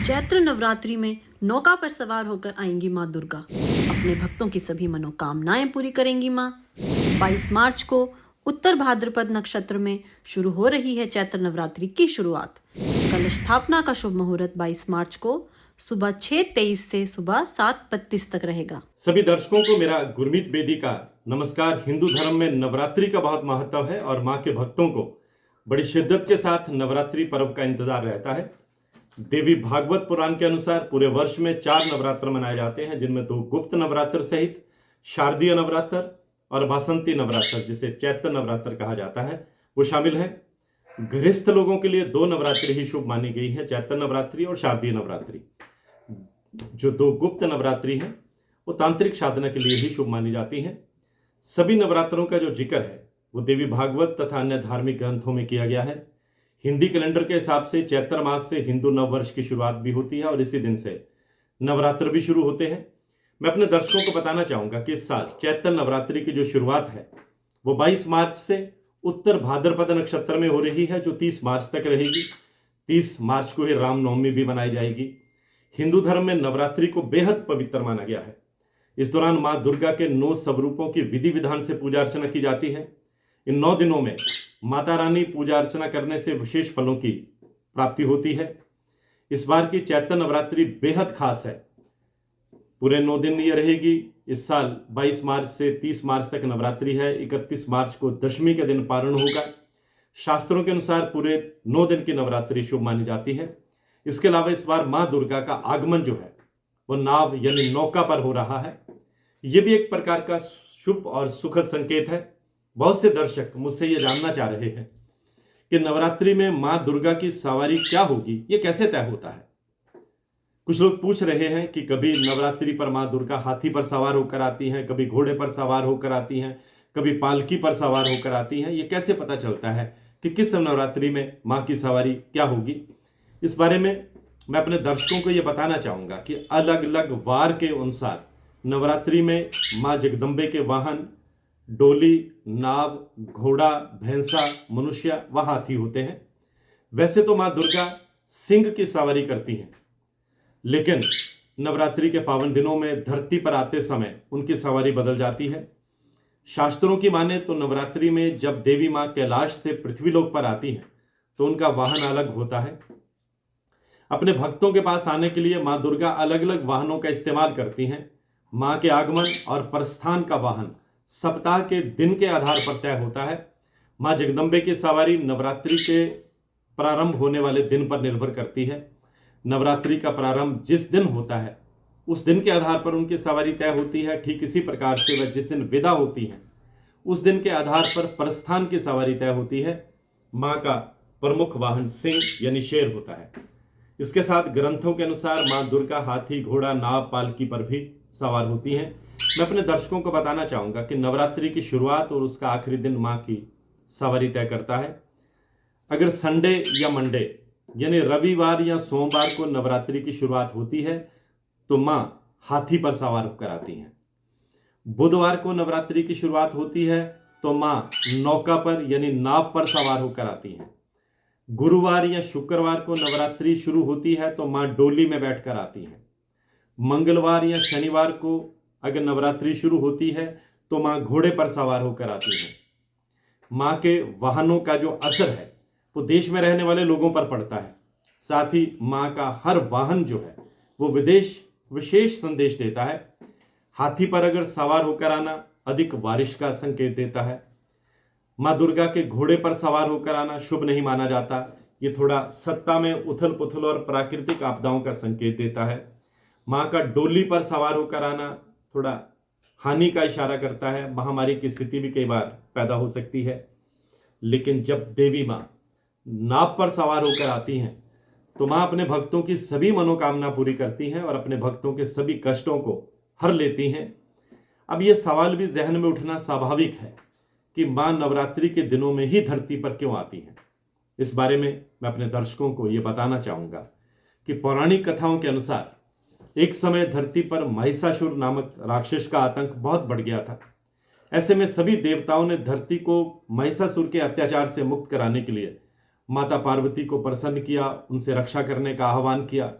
चैत्र नवरात्रि में नौका पर सवार होकर आएंगी माँ दुर्गा। अपने भक्तों की सभी मनोकामनाएं पूरी करेंगी माँ। 22 मार्च को उत्तर भाद्रपद नक्षत्र में शुरू हो रही है चैत्र नवरात्रि की शुरुआत। कलश स्थापना का शुभ मुहूर्त 22 मार्च को सुबह 6:23 से सुबह 7:32 तक रहेगा। सभी दर्शकों को मेरा गुरमीत बेदी का नमस्कार। हिंदू धर्म में नवरात्रि का बहुत महत्व है और माँ के भक्तों को बड़ी शिद्दत के साथ नवरात्रि पर्व का इंतजार रहता है। देवी भागवत पुराण के अनुसार पूरे वर्ष में 4 नवरात्र मनाए जाते हैं, जिनमें 2 गुप्त नवरात्र सहित शारदीय नवरात्र और वासंती नवरात्र, जिसे चैत्र नवरात्र कहा जाता है, वो शामिल हैं। गृहस्थ लोगों के लिए 2 नवरात्रि ही शुभ मानी गई है, चैत्र नवरात्रि और शारदीय नवरात्रि। जो 2 गुप्त नवरात्रि हैं वो तांत्रिक साधना के लिए ही शुभ मानी जाती हैं। सभी नवरात्रों का जो जिक्र है वो देवी भागवत तथा अन्य धार्मिक ग्रंथों में किया गया है। हिंदी कैलेंडर के हिसाब से चैत्र मास से हिंदू नव वर्ष की शुरुआत भी होती है और इसी दिन से नवरात्र भी शुरू होते हैं। मैं अपने दर्शकों को बताना चाहूंगा कि इस साल चैत्र नवरात्रि की जो शुरुआत है वो 22 मार्च से उत्तर भाद्रपद नक्षत्र में हो रही है, जो 30 मार्च तक रहेगी। 30 मार्च को ही रामनवमी भी मनाई जाएगी। हिंदू धर्म में नवरात्रि को बेहद पवित्र माना गया है। इस दौरान माँ दुर्गा के 9 स्वरूपों की विधि विधान से पूजा अर्चना की जाती है। इन 9 दिनों में माता रानी पूजा अर्चना करने से विशेष फलों की प्राप्ति होती है। इस बार की चैत्र नवरात्रि बेहद खास है। पूरे 9 दिन ये रहेगी। इस साल 22 मार्च से 30 मार्च तक नवरात्रि है। 31 मार्च को दशमी के दिन पारण होगा। शास्त्रों के अनुसार पूरे 9 दिन की नवरात्रि शुभ मानी जाती है। इसके अलावा इस बार माँ दुर्गा का आगमन जो है वो नाव यानी नौका पर हो रहा है। ये भी एक प्रकार का शुभ और सुखद संकेत है। बहुत से दर्शक मुझसे ये जानना चाह रहे हैं कि नवरात्रि में माँ दुर्गा की सवारी क्या होगी, ये कैसे तय होता है। कुछ लोग पूछ रहे हैं कि कभी नवरात्रि पर माँ दुर्गा हाथी पर सवार होकर आती हैं, कभी घोड़े पर सवार होकर आती हैं, कभी पालकी पर सवार होकर आती हैं। ये कैसे पता चलता है कि किस नवरात्रि में माँ की सवारी क्या होगी। इस बारे में मैं अपने दर्शकों को ये बताना चाहूँगा कि अलग अलग वार के अनुसार नवरात्रि में माँ जगदम्बे के वाहन डोली, नाव, घोड़ा, भैंसा, मनुष्य व हाथी होते हैं। वैसे तो माँ दुर्गा सिंह की सवारी करती हैं, लेकिन नवरात्रि के पावन दिनों में धरती पर आते समय उनकी सवारी बदल जाती है। शास्त्रों की माने तो नवरात्रि में जब देवी माँ कैलाश से पृथ्वीलोक पर आती हैं तो उनका वाहन अलग होता है। अपने भक्तों के पास आने के लिए माँ दुर्गा अलग अलग वाहनों का इस्तेमाल करती हैं। माँ के आगमन और प्रस्थान का वाहन सप्ताह के दिन के आधार पर तय होता है। माँ जगदम्बे की सवारी नवरात्रि के प्रारंभ होने वाले दिन पर निर्भर करती है। नवरात्रि का प्रारंभ जिस दिन होता है उस दिन के आधार पर उनकी सवारी तय होती है। ठीक इसी प्रकार से वह जिस दिन विदा होती है उस दिन के आधार पर प्रस्थान की सवारी तय होती है। माँ का प्रमुख वाहन सिंह यानी शेर होता है। इसके साथ ग्रंथों के अनुसार माँ दुर्गा हाथी, घोड़ा, नाव, पालकी पर भी सवार होती हैं। मैं अपने दर्शकों को बताना चाहूँगा कि नवरात्रि की शुरुआत और उसका आखिरी दिन माँ की सवारी तय करता है। अगर संडे या मंडे यानी रविवार या सोमवार को नवरात्रि की शुरुआत होती है तो माँ हाथी पर सवार होकर आती हैं। बुधवार को नवरात्रि की शुरुआत होती है तो माँ नौका पर यानी नाव पर सवार होकर आती हैं। गुरुवार या शुक्रवार को नवरात्रि शुरू होती है तो माँ डोली में बैठकर आती हैं। मंगलवार या शनिवार को अगर नवरात्रि शुरू होती है तो माँ घोड़े पर सवार होकर आती है। माँ के वाहनों का जो असर है वो देश में रहने वाले लोगों पर पड़ता है। साथ ही माँ का हर वाहन जो है वो विशेष संदेश देता है। हाथी पर अगर सवार होकर आना अधिक बारिश का संकेत देता है। माँ दुर्गा के घोड़े पर सवार होकर आना शुभ नहीं माना जाता। ये थोड़ा सत्ता में उथल पुथल और प्राकृतिक आपदाओं का संकेत देता है। माँ का डोली पर सवार होकर आना थोड़ा हानि का इशारा करता है। महामारी की स्थिति भी कई बार पैदा हो सकती है। लेकिन जब देवी माँ नाव पर सवार होकर आती हैं तो माँ अपने भक्तों की सभी मनोकामना पूरी करती हैं और अपने भक्तों के सभी कष्टों को हर लेती हैं। अब ये सवाल भी जहन में उठना स्वाभाविक है कि माँ नवरात्रि के दिनों में ही धरती पर क्यों आती हैं। इस बारे में मैं अपने दर्शकों को ये बताना चाहूँगा कि पौराणिक कथाओं के अनुसार एक समय धरती पर महिषासुर नामक राक्षस का आतंक बहुत बढ़ गया था। ऐसे में सभी देवताओं ने धरती को महिषासुर के अत्याचार से मुक्त कराने के लिए माता पार्वती को प्रसन्न किया, उनसे रक्षा करने का आह्वान किया।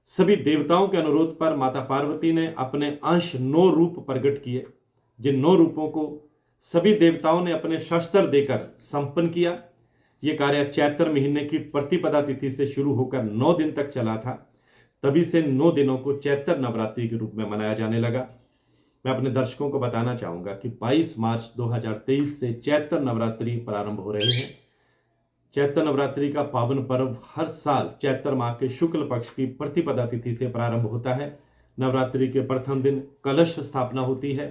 सभी देवताओं के अनुरोध पर माता पार्वती ने अपने अंश 9 रूप प्रकट किए, जिन 9 रूपों को सभी देवताओं ने अपने शस्त्र देकर संपन्न किया। यह कार्य चैत्र महीने की प्रतिपदा तिथि से शुरू होकर 9 दिन तक चला था। तभी से 9 दिनों को चैत्र नवरात्रि के रूप में मनाया जाने लगा। मैं अपने दर्शकों को बताना चाहूंगा कि 22 मार्च 2023 से चैत्र नवरात्रि प्रारंभ हो रहे हैं। चैत्र नवरात्रि का पावन पर्व हर साल चैत्र माह के शुक्ल पक्ष की प्रतिपदा तिथि से प्रारंभ होता है। नवरात्रि के प्रथम दिन कलश स्थापना होती है।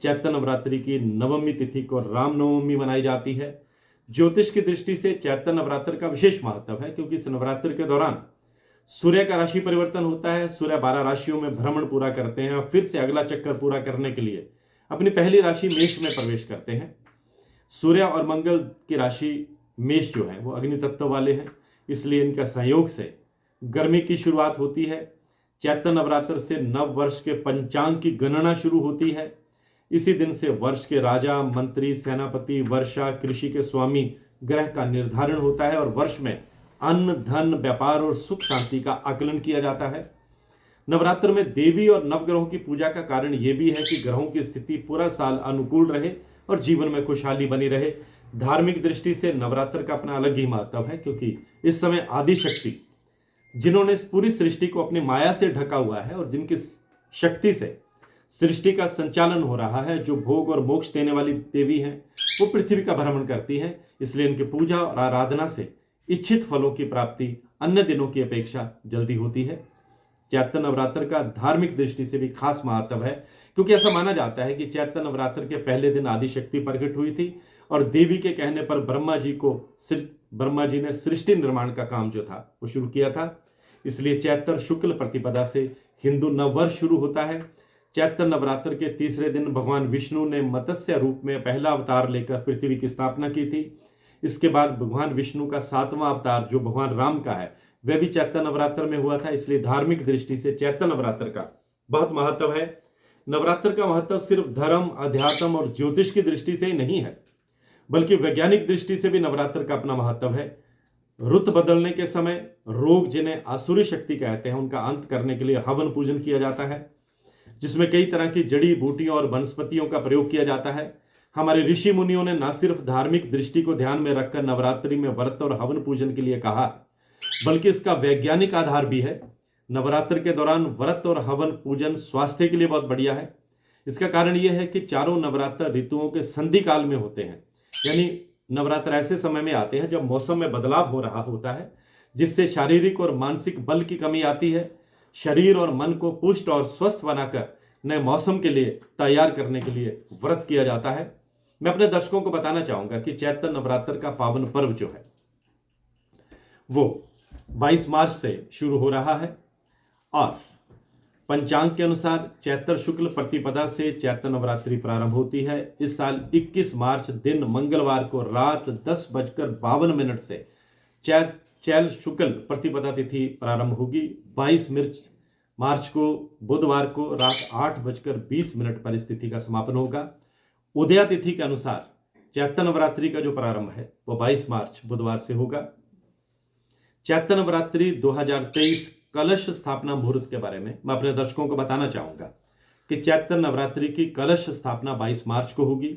चैत्र नवरात्रि की नवमी तिथि को रामनवमी मनाई जाती है। ज्योतिष की दृष्टि से चैत्र नवरात्र का विशेष महत्व है, क्योंकि इस नवरात्र के दौरान सूर्य का राशि परिवर्तन होता है। सूर्य 12 राशियों में भ्रमण पूरा करते हैं और फिर से अगला चक्कर पूरा करने के लिए अपनी पहली राशि मेष में प्रवेश करते हैं। सूर्य और मंगल की राशि मेष जो है वो अग्नि तत्व वाले हैं, इसलिए इनका संयोग से गर्मी की शुरुआत होती है। चैत्र नवरात्र से नव वर्ष के पंचांग की गणना शुरू होती है। इसी दिन से वर्ष के राजा, मंत्री, सेनापति, वर्षा, कृषि के स्वामी ग्रह का निर्धारण होता है और वर्ष में अन्न, धन, व्यापार और सुख शांति का आकलन किया जाता है। नवरात्र में देवी और नवग्रहों की पूजा का कारण यह भी है कि ग्रहों की स्थिति पूरा साल अनुकूल रहे और जीवन में खुशहाली बनी रहे। धार्मिक दृष्टि से नवरात्र का अपना अलग ही महत्व है, क्योंकि इस समय आदि शक्ति, जिन्होंने इस पूरी सृष्टि को अपनी माया से ढका हुआ है और जिनकी शक्ति से सृष्टि का संचालन हो रहा है, जो भोग और मोक्ष देने वाली देवी हैं, वो पृथ्वी का भ्रमण करती हैं। इसलिए इनकी पूजा और आराधना से इच्छित फलों की प्राप्ति अन्य दिनों की अपेक्षा जल्दी होती है। चैत्र नवरात्र का धार्मिक दृष्टि से भी खास महत्व है, क्योंकि ऐसा माना जाता है कि चैत्र नवरात्र के पहले दिन आदि शक्ति प्रकट हुई थी और देवी के कहने पर ब्रह्मा जी ने सृष्टि निर्माण का काम जो था वो शुरू किया था। इसलिए चैत्र शुक्ल प्रतिपदा से हिंदू नववर्ष शुरू होता है। चैत्र नवरात्र के तीसरे दिन भगवान विष्णु ने मत्स्य रूप में पहला अवतार लेकर पृथ्वी की स्थापना की थी। इसके बाद भगवान विष्णु का 7वां अवतार जो भगवान राम का है वह भी चैत्र नवरात्र में हुआ था। इसलिए धार्मिक दृष्टि से चैत्र नवरात्र का बहुत महत्व है। नवरात्र का महत्व सिर्फ धर्म, अध्यात्म और ज्योतिष की दृष्टि से ही नहीं है, बल्कि वैज्ञानिक दृष्टि से भी नवरात्र का अपना महत्व है। रुत बदलने के समय रोग, जिन्हें आसुरी शक्ति कहते हैं, उनका अंत करने के लिए हवन पूजन किया जाता है, जिसमें कई तरह की जड़ी बूटियों और वनस्पतियों का प्रयोग किया जाता है। हमारे ऋषि मुनियों ने न सिर्फ धार्मिक दृष्टि को ध्यान में रखकर नवरात्रि में व्रत और हवन पूजन के लिए कहा, बल्कि इसका वैज्ञानिक आधार भी है। नवरात्र के दौरान व्रत और हवन पूजन स्वास्थ्य के लिए बहुत बढ़िया है। इसका कारण यह है कि चारों नवरात्र ऋतुओं के संधि काल में होते हैं, यानी नवरात्र ऐसे समय में आते हैं जब मौसम में बदलाव हो रहा होता है, जिससे शारीरिक और मानसिक बल की कमी आती है। शरीर और मन को पुष्ट और स्वस्थ बनाकर नए मौसम के लिए तैयार करने के लिए व्रत किया जाता है। मैं अपने दर्शकों को बताना चाहूंगा कि चैत्र नवरात्र का पावन पर्व जो है वो 22 मार्च से शुरू हो रहा है और पंचांग के अनुसार चैत्र शुक्ल प्रतिपदा से चैत्र नवरात्रि प्रारंभ होती है। इस साल 21 मार्च दिन मंगलवार को रात 10:52 से चैत्र शुक्ल प्रतिपदा तिथि प्रारंभ होगी। 22 मार्च को बुधवार को रात 8:20 पर इस तिथि का समापन होगा। उदया तिथि के अनुसार चैत्र नवरात्रि का जो प्रारंभ है वो 22 मार्च बुधवार से होगा। चैत्र नवरात्रि 2023 कलश स्थापना मुहूर्त के बारे में मैं अपने दर्शकों को बताना चाहूंगा कि चैत्र नवरात्रि की कलश स्थापना 22 मार्च को होगी।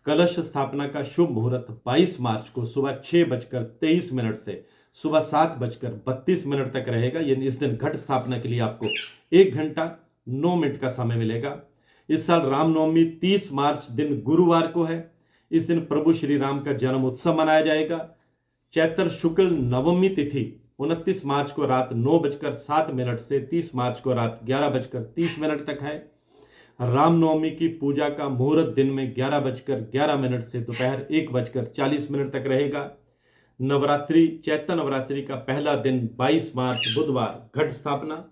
कलश स्थापना का शुभ मुहूर्त 22 मार्च को सुबह 6:23 से सुबह 7:32 तक रहेगा। यानी इस दिन घट स्थापना के लिए आपको 1 घंटा 9 मिनट का समय मिलेगा। इस साल रामनवमी 30 मार्च दिन गुरुवार को है। इस दिन प्रभु श्री राम का जन्म उत्सव मनाया जाएगा। चैत्र शुक्ल नवमी तिथि 29 मार्च को रात 9:07 से 30 मार्च को रात 11:30 तक है। रामनवमी की पूजा का मुहूर्त दिन में 11:11 से दोपहर 1:40 तक रहेगा। नवरात्रि चैत्र नवरात्रि का पहला दिन 22 मार्च बुधवार घट स्थापना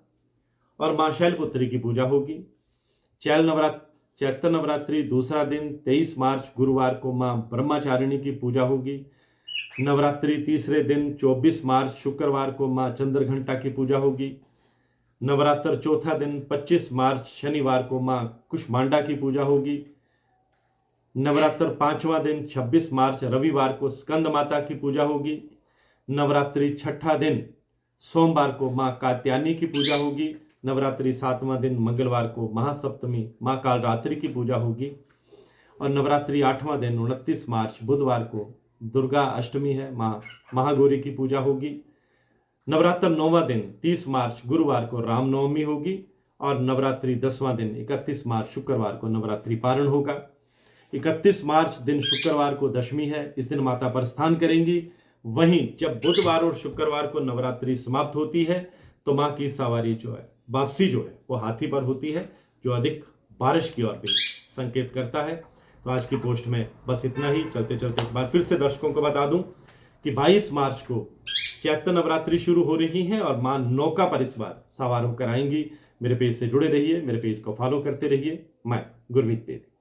और मां शैलपुत्री की पूजा होगी। चैत्र नवरात्रि दूसरा दिन 23 मार्च गुरुवार को मां ब्रह्मचारिणी की पूजा होगी। नवरात्रि तीसरे दिन 24 मार्च शुक्रवार को मां चंद्रघंटा की पूजा होगी। नवरात्र चौथा दिन 25 मार्च शनिवार को मां कुष्मांडा की पूजा होगी। नवरात्र पांचवां दिन 26 मार्च रविवार को स्कंद माता की पूजा होगी। नवरात्रि छठा दिन सोमवार को माँ कात्यायनी की पूजा होगी। नवरात्रि 7वां दिन मंगलवार को महासप्तमी माँ कालरात्रि की पूजा होगी। और नवरात्रि 8वां दिन 29 मार्च बुधवार को दुर्गा अष्टमी है, माँ महागौरी की पूजा होगी। नवरात्र 9वां दिन 30 मार्च गुरुवार को रामनवमी होगी। और नवरात्रि 10वां दिन 31 मार्च शुक्रवार को नवरात्रि पारण होगा। 31 मार्च दिन शुक्रवार को दशमी है, इस दिन माता प्रस्थान करेंगी। वहीं जब बुधवार और शुक्रवार को नवरात्रि समाप्त होती है तो माँ की सवारी जो है, वापसी जो है, वो हाथी पर होती है, जो अधिक बारिश की ओर भी संकेत करता है। तो आज की पोस्ट में बस इतना ही। चलते चलते एक बार फिर से दर्शकों को बता दूं कि 22 मार्च को चैत्र नवरात्रि शुरू हो रही है और मां नौका पर इस बार सवार होकर आएंगी। मेरे पेज से जुड़े रहिए, मेरे पेज को फॉलो करते रहिए। मैं गुरमीत बेदी।